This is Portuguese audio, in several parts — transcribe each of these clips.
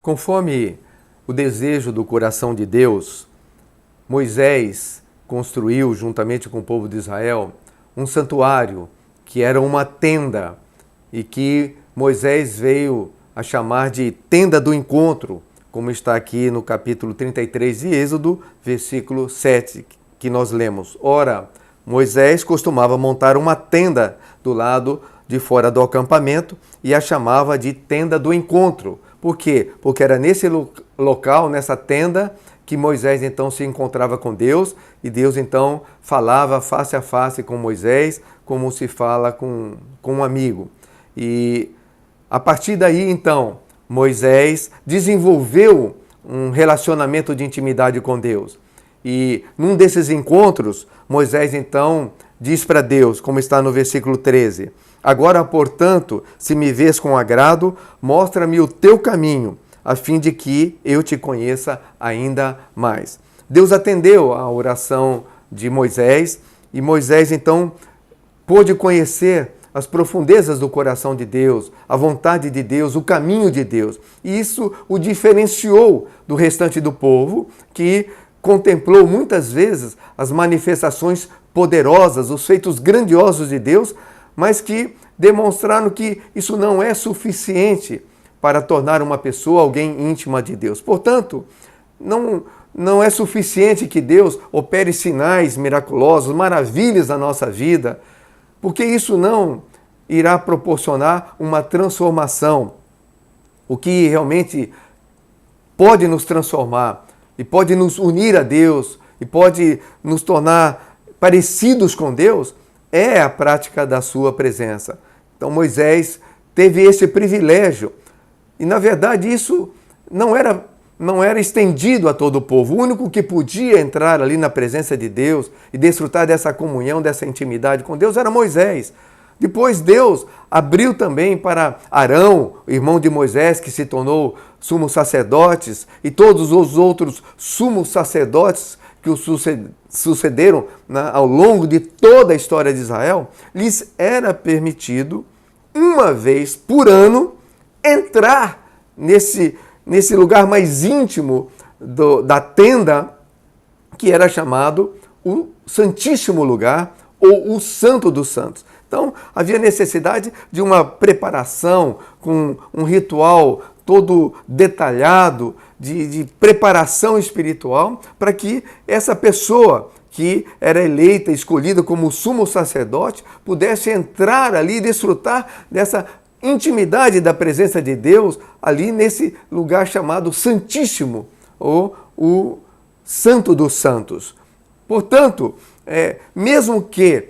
Conforme o desejo do coração de Deus, Moisés construiu, juntamente com o povo de Israel, um santuário que era uma tenda e que Moisés veio a chamar de tenda do encontro, como está aqui no capítulo 33 de Êxodo, versículo 7, que nós lemos. Ora, Moisés costumava montar uma tenda do lado de fora do acampamento e a chamava de tenda do encontro. Por quê? Porque era nesse local, nessa tenda, que Moisés então se encontrava com Deus e Deus então falava face a face com Moisés, como se fala com um amigo. E a partir daí então, Moisés desenvolveu um relacionamento de intimidade com Deus. E num desses encontros, Moisés então diz para Deus, como está no versículo 13: Agora, portanto, se me vês com agrado, mostra-me o teu caminho, a fim de que eu te conheça ainda mais. Deus atendeu à oração de Moisés e Moisés então pôde conhecer as profundezas do coração de Deus, a vontade de Deus, o caminho de Deus. E isso o diferenciou do restante do povo, que contemplou muitas vezes as manifestações poderosas, os feitos grandiosos de Deus, mas que demonstraram que isso não é suficiente para tornar uma pessoa alguém íntima de Deus. Portanto, não é suficiente que Deus opere sinais miraculosos, maravilhas na nossa vida, porque isso não irá proporcionar uma transformação. O que realmente pode nos transformar e pode nos unir a Deus e pode nos tornar parecidos com Deus é a prática da sua presença. Então Moisés teve esse privilégio e, na verdade, isso não era estendido a todo o povo. O único que podia entrar ali na presença de Deus e desfrutar dessa comunhão, dessa intimidade com Deus era Moisés. Depois Deus abriu também para Arão, irmão de Moisés, que se tornou sumo sacerdote, e todos os outros sumos sacerdotes que o sucederam ao longo de toda a história de Israel, lhes era permitido, uma vez por ano, entrar nesse lugar mais íntimo da tenda, que era chamado o Santíssimo Lugar, ou o Santo dos Santos. Então, havia necessidade de uma preparação, com um ritual todo detalhado, de preparação espiritual, para que essa pessoa que era eleita, escolhida como sumo sacerdote, pudesse entrar ali e desfrutar dessa intimidade da presença de Deus, ali nesse lugar chamado Santíssimo, ou o Santo dos Santos. Portanto, mesmo que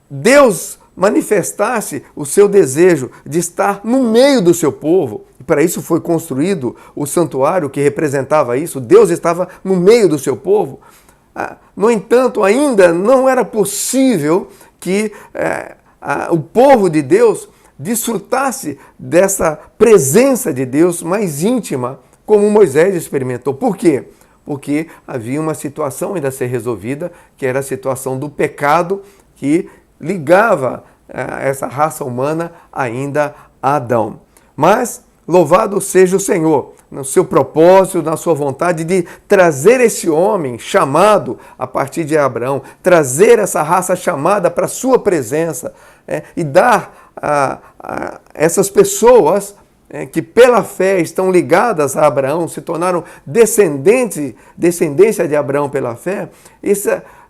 Deus manifestasse o seu desejo de estar no meio do seu povo, e para isso foi construído o santuário que representava isso, Deus estava no meio do seu povo. No entanto, ainda não era possível que o povo de Deus desfrutasse dessa presença de Deus mais íntima, como Moisés experimentou. Por quê? Porque havia uma situação ainda a ser resolvida, que era a situação do pecado que ligava essa raça humana ainda a Adão. Mas louvado seja o Senhor, no seu propósito, na sua vontade de trazer esse homem chamado a partir de Abraão, trazer essa raça chamada para a sua presença e dar a essas pessoas que pela fé estão ligadas a Abraão, se tornaram descendência de Abraão pela fé,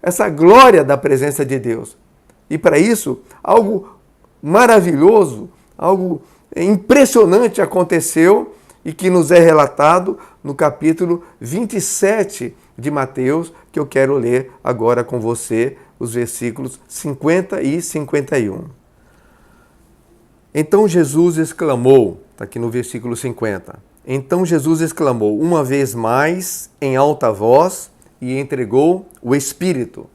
essa glória da presença de Deus. E para isso, algo maravilhoso, algo impressionante aconteceu e que nos é relatado no capítulo 27 de Mateus, que eu quero ler agora com você, os versículos 50 e 51. Então Jesus exclamou, está aqui no versículo 50, então Jesus exclamou uma vez mais em alta voz e entregou o Espírito.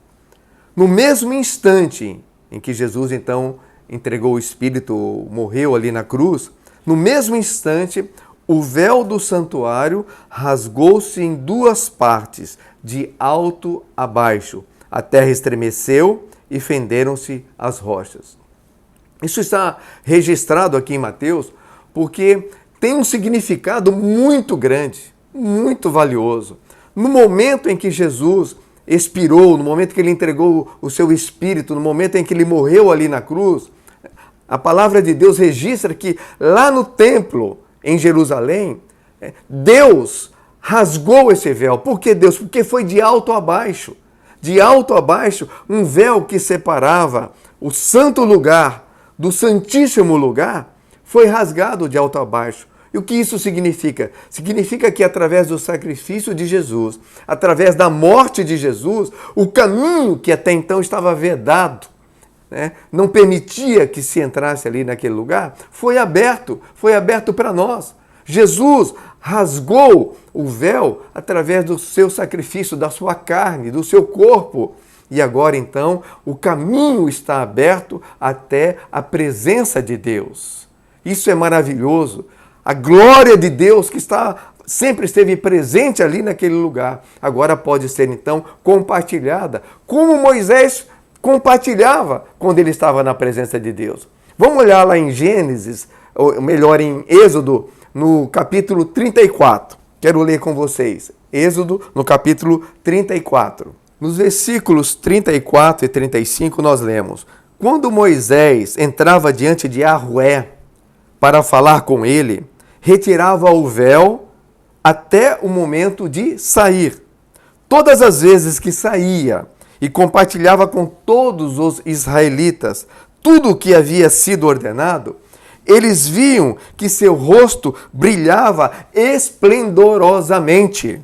No mesmo instante em que Jesus então entregou o Espírito, morreu ali na cruz, no mesmo instante o véu do santuário rasgou-se em duas partes, de alto a baixo. A terra estremeceu e fenderam-se as rochas. Isso está registrado aqui em Mateus, porque tem um significado muito grande, muito valioso. No momento em que Jesus expirou, no momento que ele entregou o seu espírito, no momento em que ele morreu ali na cruz, a palavra de Deus registra que lá no templo, em Jerusalém, Deus rasgou esse véu. Por que Deus? Porque foi de alto a baixo. De alto a baixo, um véu que separava o santo lugar do santíssimo lugar foi rasgado de alto a baixo. E o que isso significa? Significa que através do sacrifício de Jesus, através da morte de Jesus, o caminho que até então estava vedado, não permitia que se entrasse ali naquele lugar, foi aberto para nós. Jesus rasgou o véu através do seu sacrifício, da sua carne, do seu corpo. E agora então o caminho está aberto até a presença de Deus. Isso é maravilhoso. A glória de Deus que sempre esteve presente ali naquele lugar, agora pode ser então compartilhada, como Moisés compartilhava quando ele estava na presença de Deus. Vamos olhar lá em Gênesis, ou melhor, em Êxodo, no capítulo 34. Quero ler com vocês. Êxodo, no capítulo 34. Nos versículos 34 e 35 nós lemos: quando Moisés entrava diante de Arrué para falar com ele, retirava o véu até o momento de sair. Todas as vezes que saía e compartilhava com todos os israelitas tudo o que havia sido ordenado, eles viam que seu rosto brilhava esplendorosamente.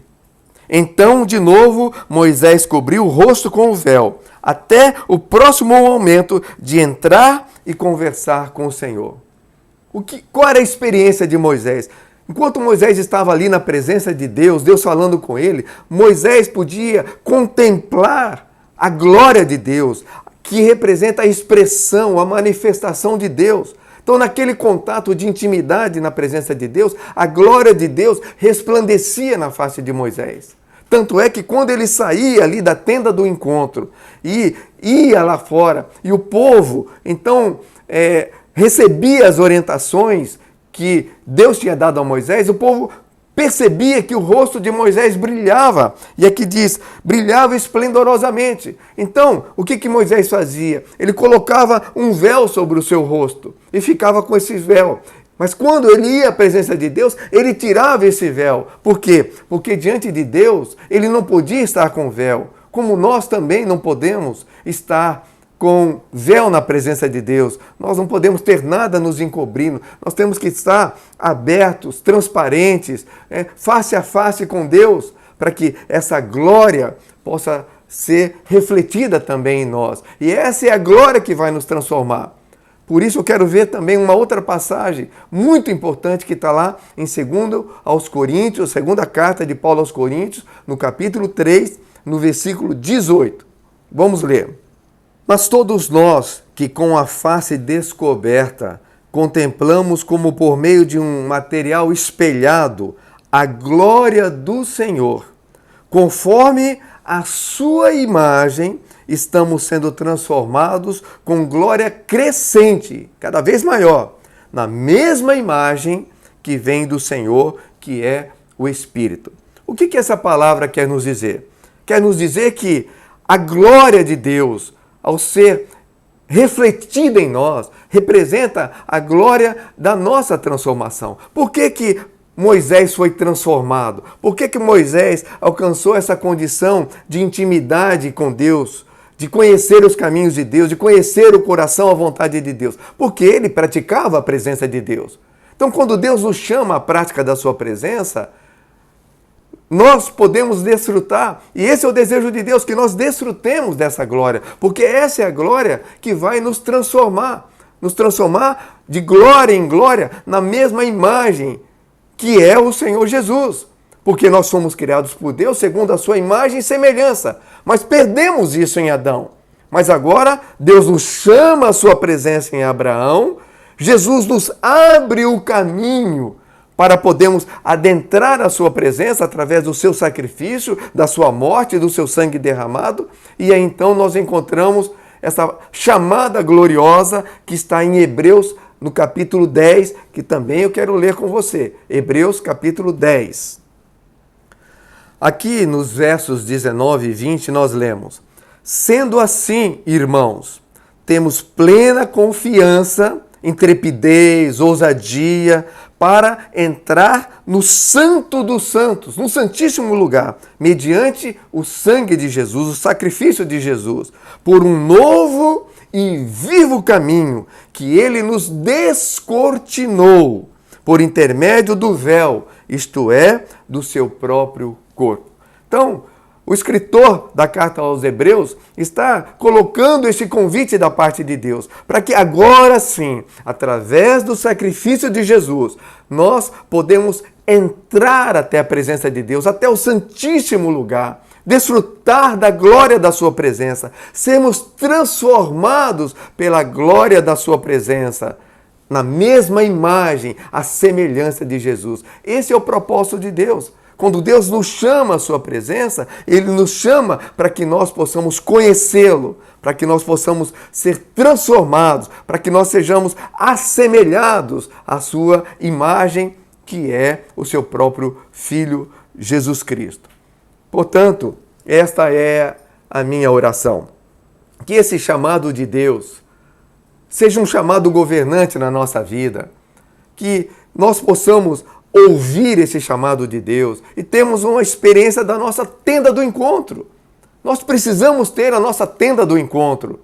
Então, de novo, Moisés cobriu o rosto com o véu, até o próximo momento de entrar e conversar com o Senhor. Qual era a experiência de Moisés? Enquanto Moisés estava ali na presença de Deus, Deus falando com ele, Moisés podia contemplar a glória de Deus, que representa a expressão, a manifestação de Deus. Então, naquele contato de intimidade na presença de Deus, a glória de Deus resplandecia na face de Moisés. Tanto é que quando ele saía ali da tenda do encontro e ia lá fora, e o povo, então, recebia as orientações que Deus tinha dado a Moisés, o povo percebia que o rosto de Moisés brilhava. E aqui diz, brilhava esplendorosamente. Então, o que Moisés fazia? Ele colocava um véu sobre o seu rosto e ficava com esse véu. Mas quando ele ia à presença de Deus, ele tirava esse véu. Por quê? Porque diante de Deus, ele não podia estar com véu. Como nós também não podemos estar com véu na presença de Deus. Nós não podemos ter nada nos encobrindo. Nós temos que estar abertos, transparentes, face a face com Deus, para que essa glória possa ser refletida também em nós. E essa é a glória que vai nos transformar. Por isso eu quero ver também uma outra passagem muito importante que está lá em 2 aos Coríntios, segunda carta de Paulo aos Coríntios, no capítulo 3, no versículo 18. Vamos ler. Mas todos nós que com a face descoberta contemplamos como por meio de um material espelhado a glória do Senhor, conforme a sua imagem, estamos sendo transformados com glória crescente, cada vez maior, na mesma imagem que vem do Senhor, que é o Espírito. O que essa palavra quer nos dizer? Quer nos dizer que a glória de Deus, ao ser refletida em nós, representa a glória da nossa transformação. Por que Moisés foi transformado? Por que Moisés alcançou essa condição de intimidade com Deus, de conhecer os caminhos de Deus, de conhecer o coração, a vontade de Deus? Porque ele praticava a presença de Deus. Então, quando Deus nos chama à prática da sua presença, nós podemos desfrutar, e esse é o desejo de Deus, que nós desfrutemos dessa glória, porque essa é a glória que vai nos transformar de glória em glória na mesma imagem que é o Senhor Jesus, porque nós somos criados por Deus segundo a sua imagem e semelhança, mas perdemos isso em Adão. Mas agora Deus nos chama à sua presença em Abraão, Jesus nos abre o caminho para podermos adentrar a sua presença através do seu sacrifício, da sua morte, do seu sangue derramado, e aí então nós encontramos essa chamada gloriosa que está em Hebreus no capítulo 10, que também eu quero ler com você. Hebreus capítulo 10. Aqui nos versos 19 e 20 nós lemos: sendo assim, irmãos, temos plena confiança, intrepidez, ousadia, para entrar no Santo dos Santos, no Santíssimo Lugar, mediante o sangue de Jesus, o sacrifício de Jesus, por um novo e vivo caminho que ele nos descortinou por intermédio do véu, isto é, do seu próprio corpo. Então, o escritor da carta aos Hebreus está colocando esse convite da parte de Deus para que agora sim, através do sacrifício de Jesus, nós podemos entrar até a presença de Deus, até o Santíssimo Lugar, desfrutar da glória da sua presença, sermos transformados pela glória da sua presença, na mesma imagem, a semelhança de Jesus. Esse é o propósito de Deus. Quando Deus nos chama à sua presença, Ele nos chama para que nós possamos conhecê-lo, para que nós possamos ser transformados, para que nós sejamos assemelhados à sua imagem, que é o seu próprio Filho Jesus Cristo. Portanto, esta é a minha oração. Que esse chamado de Deus seja um chamado governante na nossa vida, que nós possamos ouvir esse chamado de Deus e temos uma experiência da nossa tenda do encontro. Nós precisamos ter a nossa tenda do encontro.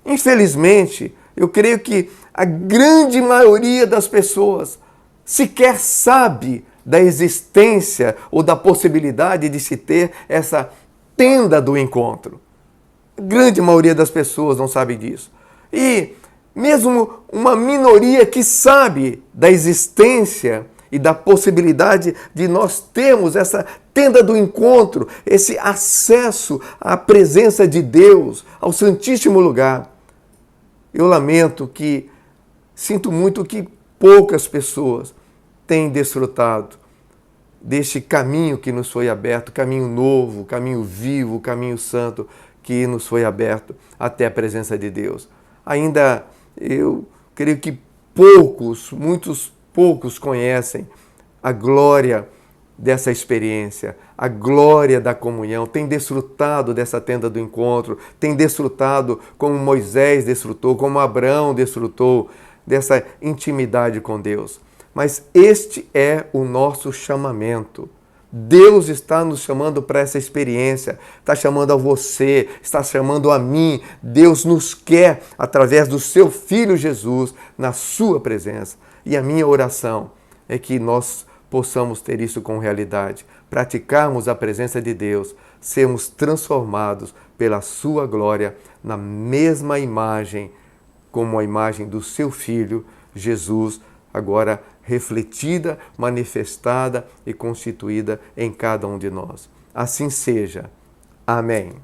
Infelizmente, eu creio que a grande maioria das pessoas sequer sabe da existência ou da possibilidade de se ter essa tenda do encontro. A grande maioria das pessoas não sabe disso. E mesmo uma minoria que sabe da existência e da possibilidade de nós termos essa tenda do encontro, esse acesso à presença de Deus, ao Santíssimo Lugar. Eu lamento que, sinto muito que poucas pessoas têm desfrutado deste caminho que nos foi aberto, caminho novo, caminho vivo, caminho santo que nos foi aberto até a presença de Deus. Ainda eu creio que muitos poucos conhecem a glória dessa experiência, a glória da comunhão, tem desfrutado dessa tenda do encontro, tem desfrutado como Moisés desfrutou, como Abraão desfrutou dessa intimidade com Deus. Mas este é o nosso chamamento. Deus está nos chamando para essa experiência, está chamando a você, está chamando a mim. Deus nos quer através do seu Filho Jesus na sua presença. E a minha oração é que nós possamos ter isso com realidade, praticarmos a presença de Deus, sermos transformados pela sua glória na mesma imagem, como a imagem do seu Filho Jesus, agora refletida, manifestada e constituída em cada um de nós. Assim seja. Amém.